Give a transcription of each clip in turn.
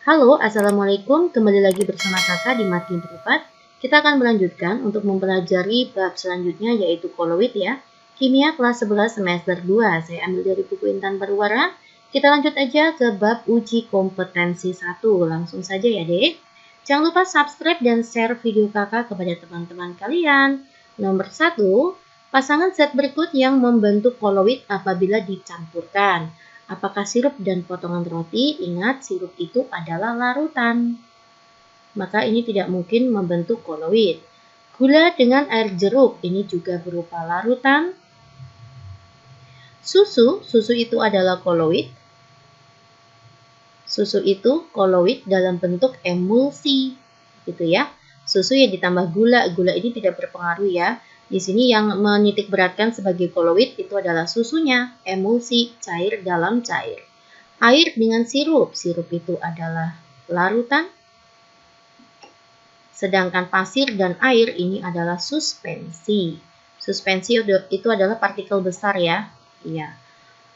Halo, Assalamualaikum. Kembali lagi bersama kakak di Makin Berlipat. Kita akan melanjutkan untuk mempelajari bab selanjutnya yaitu koloid ya. Kimia kelas 11 semester 2. Saya ambil dari buku Intan Berwarna. Kita lanjut aja ke bab uji kompetensi 1. Langsung saja ya dek. Jangan lupa subscribe dan share video kakak kepada teman-teman kalian. Nomor 1. Pasangan zat berikut yang membentuk koloid apabila dicampurkan. Apakah sirup dan potongan roti? Ingat, sirup itu adalah larutan. Maka ini tidak mungkin membentuk koloid. Gula dengan air jeruk, ini juga berupa larutan. Susu itu adalah koloid. Susu itu koloid dalam bentuk emulsi. Gitu ya. Susu yang ditambah gula, gula ini tidak berpengaruh ya. Di sini yang menitik beratkan sebagai koloid itu adalah susunya, emulsi, cair dalam cair. Air dengan sirup, sirup itu adalah larutan. Sedangkan pasir dan air ini adalah suspensi. Suspensi itu adalah partikel besar ya. Iya.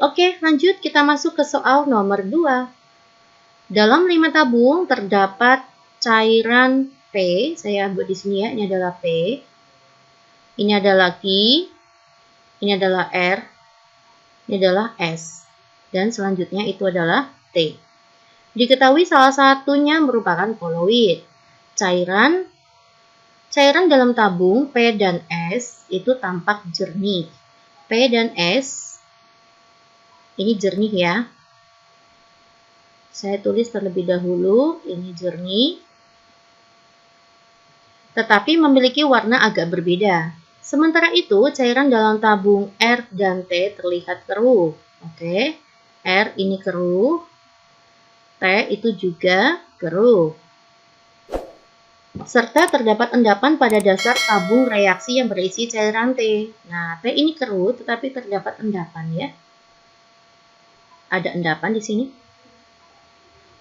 Oke, lanjut kita masuk ke soal nomor 2. Dalam 5 tabung terdapat cairan P, saya buat di sini ya, ini adalah P. Ini adalah Q, ini adalah R, ini adalah S. Dan selanjutnya itu adalah T. Diketahui salah satunya merupakan koloid. Cairan dalam tabung P dan S itu tampak jernih. P dan S ini jernih ya. Saya tulis terlebih dahulu, ini jernih. Tetapi memiliki warna agak berbeda. Sementara itu, cairan dalam tabung R dan T terlihat keruh. Oke, R ini keruh, T itu juga keruh. Serta terdapat endapan pada dasar tabung reaksi yang berisi cairan T. Nah, T ini keruh, tetapi terdapat endapan ya. Ada endapan di sini.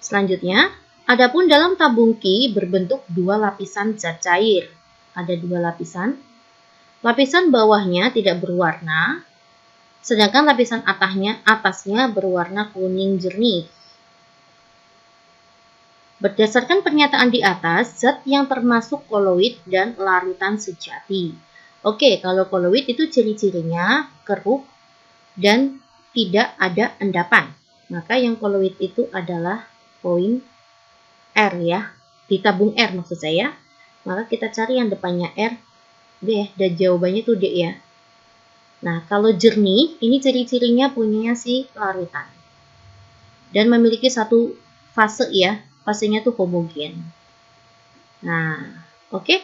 Selanjutnya, adapun dalam tabung Q berbentuk 2 lapisan zat cair. Ada 2 lapisan. Lapisan bawahnya tidak berwarna, sedangkan lapisan atasnya berwarna kuning jernih. Berdasarkan pernyataan di atas, zat yang termasuk koloid dan larutan sejati. Oke, kalau koloid itu ciri-cirinya keruh dan tidak ada endapan. Maka yang koloid itu adalah poin R ya, di tabung R maksud saya. Maka kita cari yang depannya R. D, dan jawabannya itu D ya. Nah, kalau jernih, ini ciri-cirinya punya si larutan. Dan memiliki satu fase ya, fasenya tuh homogen. Nah, oke.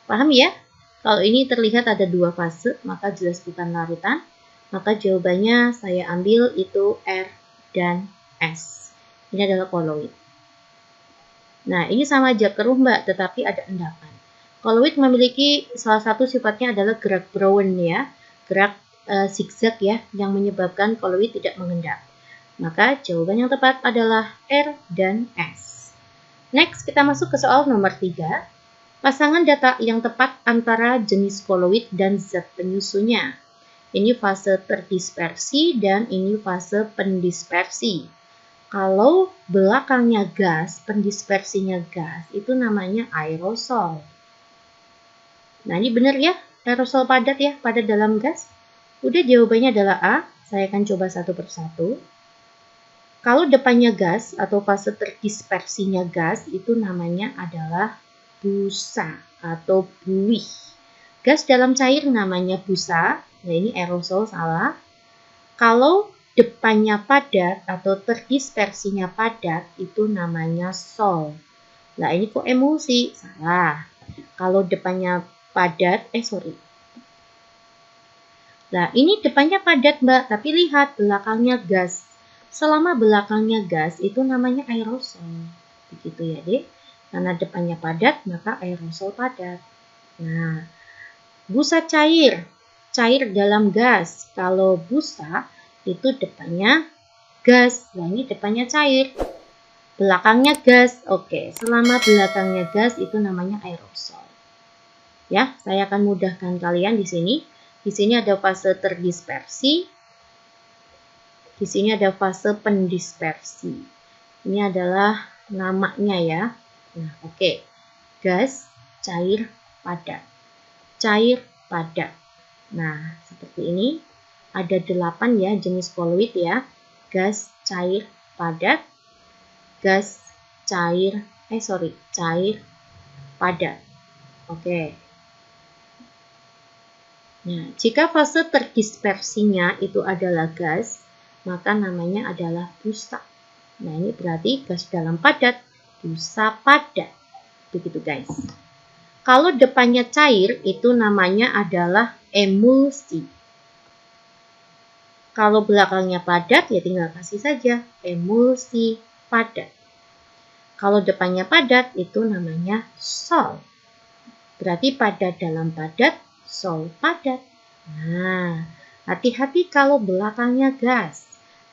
Paham ya? Kalau ini terlihat ada 2 fase, maka jelas bukan larutan. Maka jawabannya saya ambil itu R dan S. Ini adalah koloid. Nah, ini sama aja keruh mbak, tetapi ada endapan. Koloid memiliki salah satu sifatnya adalah gerak Brown ya, gerak zigzag ya, yang menyebabkan koloid tidak mengendap. Maka jawaban yang tepat adalah R dan S. Next, kita masuk ke soal nomor 3. Pasangan data yang tepat antara jenis koloid dan zat penyusunya. Ini fase terdispersi dan ini fase pendispersi. Kalau belakangnya gas, pendispersinya gas, itu namanya aerosol. Nah, ini benar ya, aerosol padat ya, padat dalam gas. Udah jawabannya adalah A, saya akan coba satu persatu. Kalau depannya gas atau fase terdispersinya gas, itu namanya adalah busa atau buih. Gas dalam cair namanya busa, nah ini aerosol salah. Kalau depannya padat atau terdispersinya padat, itu namanya sol. Nah, ini kok emulsi? Salah. Kalau depannya padat, Nah, ini depannya padat, Mbak, tapi lihat belakangnya gas. Selama belakangnya gas, itu namanya aerosol. Begitu ya, Dek. Karena depannya padat, maka aerosol padat. Nah, busa cair. Cair dalam gas. Kalau busa, itu depannya gas. Nah, ini depannya cair. Belakangnya gas. Oke, selama belakangnya gas, itu namanya aerosol. Ya, saya akan mudahkan kalian di sini. Di sini ada fase terdispersi. Di sini ada fase pendispersi. Ini adalah namanya ya. Nah, oke. Gas, cair, padat. Cair, padat. Nah, seperti ini. Ada 8 ya jenis koloid ya. Gas, cair, padat. Gas, cair, cair, padat. Oke. Nah, jika fase terdispersinya itu adalah gas, maka namanya adalah busa. Nah, ini berarti gas dalam padat, busa padat. Begitu guys. Kalau depannya cair, itu namanya adalah emulsi. Kalau belakangnya padat, ya tinggal kasih saja emulsi padat. Kalau depannya padat, itu namanya sol. Berarti padat dalam padat, sol padat. Nah, hati-hati kalau belakangnya gas.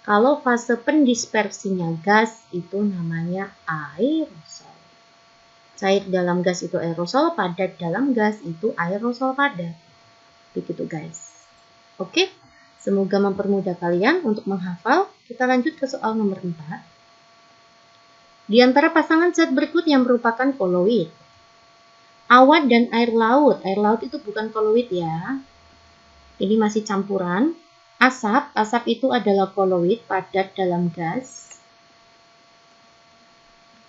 Kalau fase pendispersinya gas, itu namanya aerosol. Cair dalam gas itu aerosol, padat dalam gas itu aerosol padat. Begitu guys. Oke? Semoga mempermudah kalian untuk menghafal. Kita lanjut ke soal nomor 4. Di antara pasangan zat berikut yang merupakan koloid. Awan dan air laut. Air laut itu bukan koloid ya. Ini masih campuran. Asap. Asap itu adalah koloid padat dalam gas.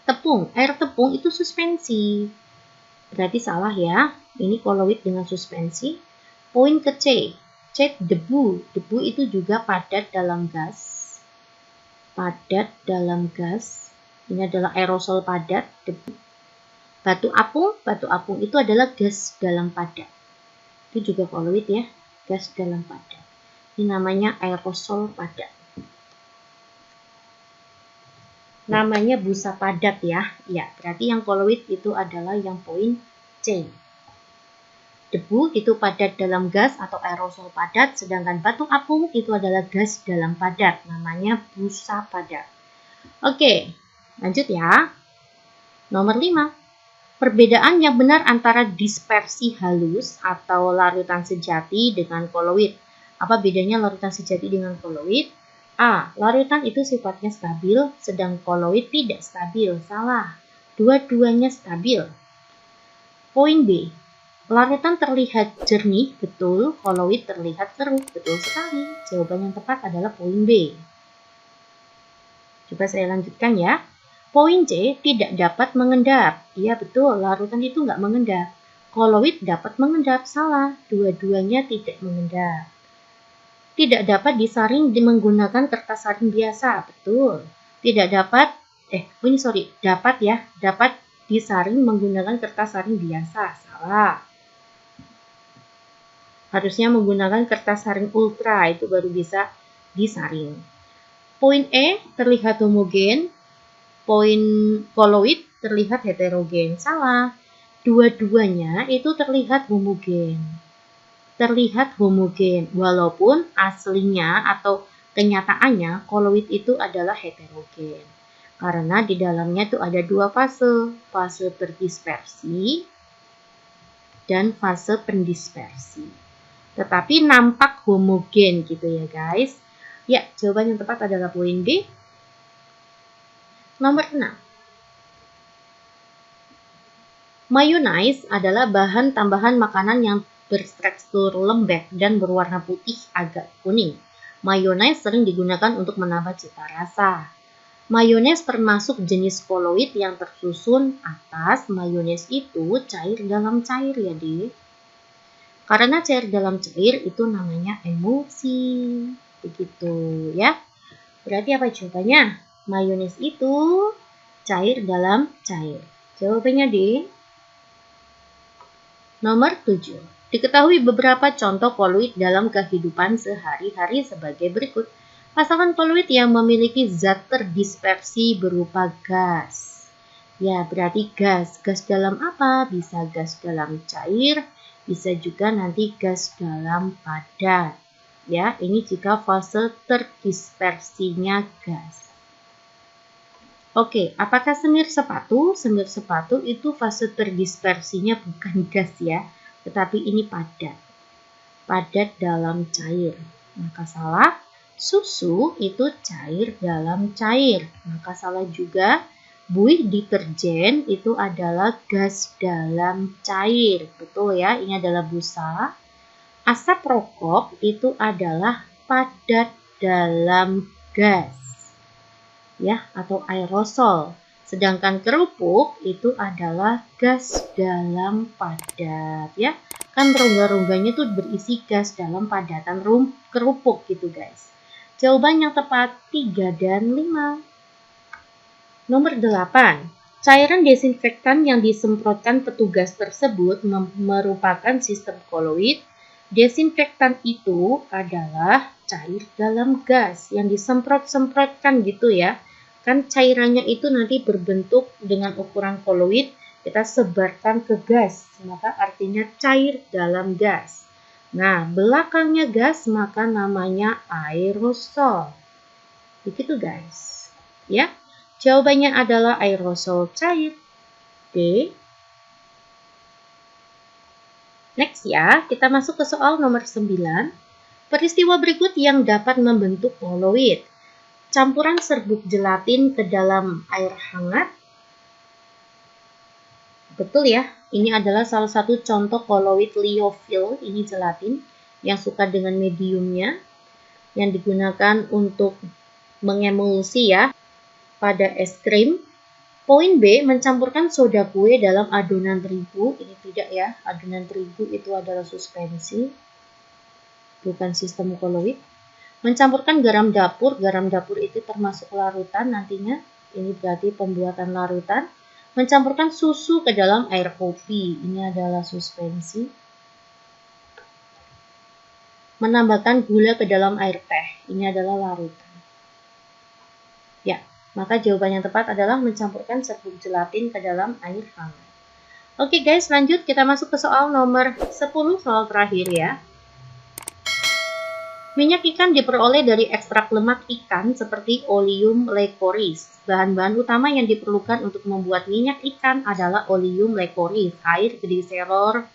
Tepung. Air tepung itu suspensi. Berarti salah ya. Ini koloid dengan suspensi. Poin ke C. Cek debu. Debu itu juga padat dalam gas. Padat dalam gas. Ini adalah aerosol padat, debu. Batu apung. Batu apung itu adalah gas dalam padat. Itu juga koloid ya. Gas dalam padat. Ini namanya aerosol padat. Namanya busa padat ya. Ya, berarti yang koloid itu adalah yang poin C. Debu itu padat dalam gas atau aerosol padat, sedangkan batu apung itu adalah gas dalam padat, namanya busa padat. Oke, lanjut ya. Nomor 5. Perbedaan yang benar antara dispersi halus atau larutan sejati dengan koloid. Apa bedanya larutan sejati dengan koloid? A. Larutan itu sifatnya stabil, sedang koloid tidak stabil. Salah. Dua-duanya stabil. Poin B. Larutan terlihat jernih, betul. Koloid terlihat keruh, betul sekali. Jawaban yang tepat adalah poin B. Coba saya lanjutkan ya. Poin C, tidak dapat mengendap. Iya betul, larutan itu nggak mengendap. Koloid dapat mengendap, salah. Dua-duanya tidak mengendap. Tidak dapat disaring menggunakan kertas saring biasa, betul. Tidak dapat, dapat ya. Dapat disaring menggunakan kertas saring biasa, salah. Harusnya menggunakan kertas saring ultra, itu baru bisa disaring. Poin E, terlihat homogen. Poin koloid terlihat heterogen. Salah. Dua-duanya itu terlihat homogen. Terlihat homogen, walaupun aslinya atau kenyataannya koloid itu adalah heterogen. Karena di dalamnya itu ada dua fase. Fase terdispersi dan fase pendispersi. Tetapi nampak homogen gitu ya guys. Ya, jawaban yang tepat adalah poin B. Nomor 6. Mayonnaise adalah bahan tambahan makanan yang bertekstur lembek dan berwarna putih agak kuning. Mayonnaise sering digunakan untuk menambah cita rasa. Mayonnaise termasuk jenis koloid yang tersusun atas. Mayonnaise itu cair dalam cair ya, Dek. Karena cair dalam cair itu namanya emulsi. Begitu ya. Berarti apa jawabannya? Mayones itu cair dalam cair. Jawabannya D. Nomor 7. Diketahui beberapa contoh koloid dalam kehidupan sehari-hari sebagai berikut. Pasangan koloid yang memiliki zat terdispersi berupa gas. Ya, berarti gas. Gas dalam apa? Bisa gas dalam cair, bisa juga nanti gas dalam padat. Ya, ini jika fase terdispersinya gas. Oke, apakah semir sepatu? Semir sepatu itu fase terdispersinya bukan gas ya, tetapi ini padat. Padat dalam cair. Maka salah. Susu itu cair dalam cair. Maka salah juga. Buih deterjen itu adalah gas dalam cair. Betul ya, ini adalah busa. Asap rokok itu adalah padat dalam gas. Ya, atau aerosol. Sedangkan kerupuk itu adalah gas dalam padat. Ya, kan rongga-rongganya tuh berisi gas dalam padatan kerupuk gitu guys. Jawaban yang tepat 3 dan 5. Nomor 8. Cairan desinfektan yang disemprotkan petugas tersebut merupakan sistem koloid. Desinfektan itu adalah cair dalam gas yang disemprot-semprotkan gitu ya. Kan cairannya itu nanti berbentuk dengan ukuran koloid, kita sebarkan ke gas, maka artinya cair dalam gas. Nah, belakangnya gas maka namanya aerosol. Begitu guys. Ya. Jawabannya adalah aerosol cair. D. Next ya, kita masuk ke soal nomor 9. Peristiwa berikut yang dapat membentuk koloid. Campuran serbuk gelatin ke dalam air hangat. Betul ya, ini adalah salah satu contoh koloid liofil, ini gelatin yang suka dengan mediumnya, yang digunakan untuk mengemulsi ya pada es krim. Poin B, mencampurkan soda kue dalam adonan terigu. Ini tidak ya, adonan terigu itu adalah suspensi, bukan sistem koloid. Mencampurkan garam dapur itu termasuk larutan nantinya. Ini berarti pembuatan larutan. Mencampurkan susu ke dalam air kopi. Ini adalah suspensi. Menambahkan gula ke dalam air teh. Ini adalah larutan. Ya. Maka jawaban yang tepat adalah mencampurkan serbuk gelatin ke dalam air hangat. Oke guys, lanjut kita masuk ke soal nomor 10, soal terakhir ya. Minyak ikan diperoleh dari ekstrak lemak ikan seperti Oleum lecooris. Bahan-bahan utama yang diperlukan untuk membuat minyak ikan adalah Oleum lecooris, air gliserol,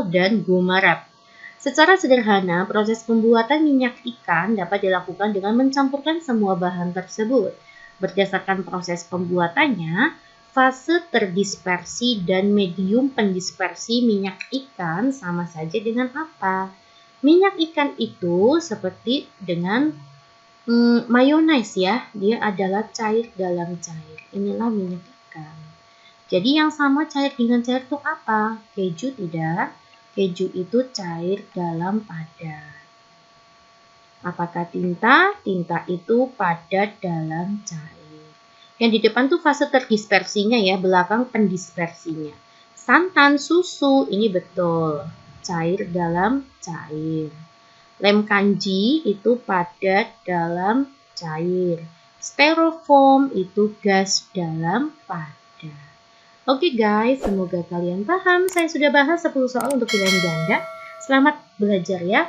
dan gumarep. Secara sederhana, proses pembuatan minyak ikan dapat dilakukan dengan mencampurkan semua bahan tersebut. Berdasarkan proses pembuatannya, fase terdispersi dan medium pendispersi minyak ikan sama saja dengan apa? Minyak ikan itu seperti dengan mayones ya, dia adalah cair dalam cair. Inilah minyak ikan. Jadi yang sama cair dengan cair itu apa? Keju tidak? Keju itu cair dalam padat. Apakah tinta? Tinta itu padat dalam cair. Yang di depan tuh fase terdispersinya ya, belakang pendispersinya. Santan, susu, ini betul. Cair dalam cair. Lem kanji itu padat dalam cair. Styrofoam itu gas dalam padat. Oke guys, semoga kalian paham. Saya sudah bahas 10 soal untuk pilihan ganda. Selamat belajar ya.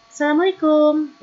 Assalamualaikum.